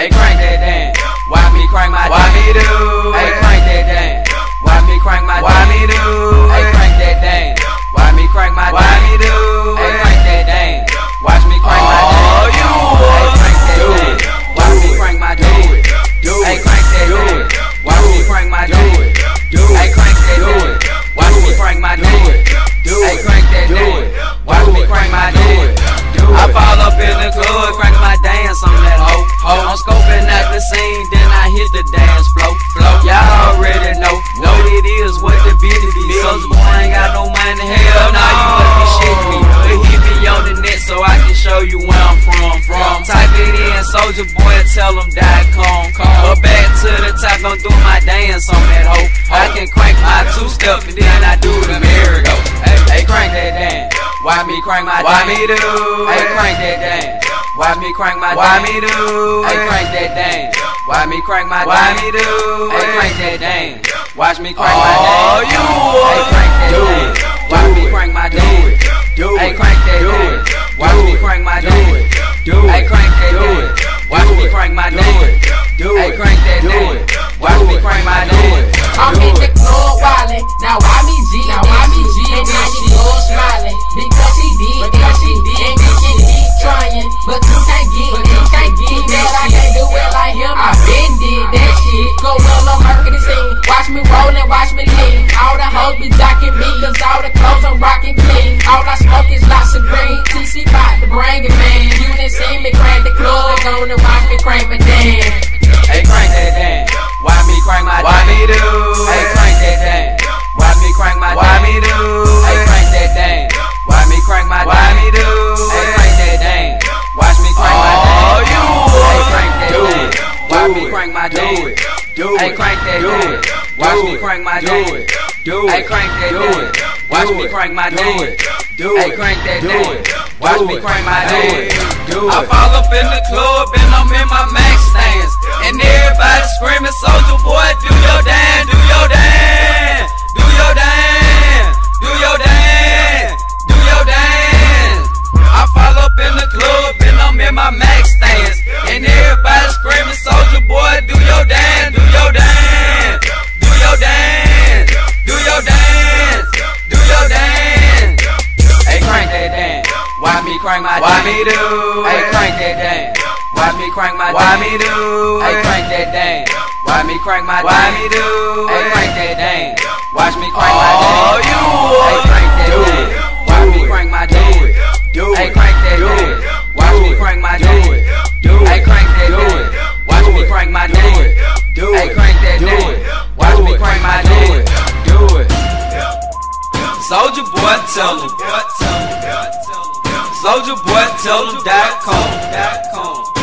Hey, crank that dance. Why me crank my dance? Why me do? Hey, crank that dance. Why me crank my dance? Why me do? Hey, crank that dance. Why me crank my dance? Why me do? Hey, crank that dance. Watch me crank my dance. Oh, you hey, crank that dance. Watch me crank my dance. Hey, crank that dance. Watch me crank my dance. Hey, crank that dance. Watch me crank my dance. Hey, crank that dance. Watch me crank my dance. I fall up in the club, crank my dance on that hoe. I'm scoping at the scene, then I hit the dance flow. Y'all already know it is what the beat be. Soulja boy ain't got no money, hell nah, you must be shitting me. But hit me on the net so I can show you where I'm from. Type it in, Soulja boy, tell them .com. But back to the top, don't do my dance on that hoe. I can crank my two-step and then I do the merry-go. Hey, crank that dance. Why me crank my dance? Why me do? Hey, crank that dance. Why me crank my dance? Why me do? Hey, crank that dance. Why me crank my dance? Why me do? Hey, crank that dance. Watch me crank my dance. Oh, you hey, crank that dance. Watch me crank my dance. Hey, crank that dance. Watch me crank my dance. Hey, crank that dance. Watch me crank my dance. Hey, crank that dance. Watch me crank my dance. I'm in the club wildin', now why me G? Now why me G? And now she goes smiling because she did, and then she keep trying, but you can't get that. I can't do it like him. I been did that shit. Go well on Mercury scene. Watch me rollin', watch me lean. All the hoes be jocking me, cause all the clothes I'm rockin' clean. All I smoke is lots of green. TC bout to bring it, man. You done seen me crank the club, gonna watch me crank my dance. Hey, crank that dance. Why me crank my dance? Why me do? Hey, crank that dance. Why me crank my dance? Why me do? Hey, crank that dance. Why me crank my dance? Why me do? Hey, crank that dance. Watch me crank my dance. Oh, you hey, crank that dance. Why me crank my dance? Hey, crank that dance. Watch me crank my dance. Hey, crank that dance. Watch me crank my dance. Hey, crank that dance. Watch me crank my dance. I fall up in the club and I'm in my max stance, and everybody screaming, Soulja boy, do your dance, do your dance, do your dance, do your dance, do your dance. I fall up in the club and I'm in my max stance, and everybody screaming, Soulja boy, do your dance, do your dance, do your dance, do your dance, do your dance. Hey, crank that dance. Why me crank my dance? Why me do? Hey, crank that dance. Why me crank my dance? Why me do? Hey, crank that dance. Why me crank my dance? Why me do? Hey, crank that dance. Watch me crank my dance. Oh, you hey, crank that dance. Why me crank my dance? Hey, crank that dance. Watch me crank my dance. Hey, crank that dance. Watch me crank my dance. Hey, crank that dance. Watch me crank my dance. Do it. Soulja boy, tell him. Soulja boy, tell him .com.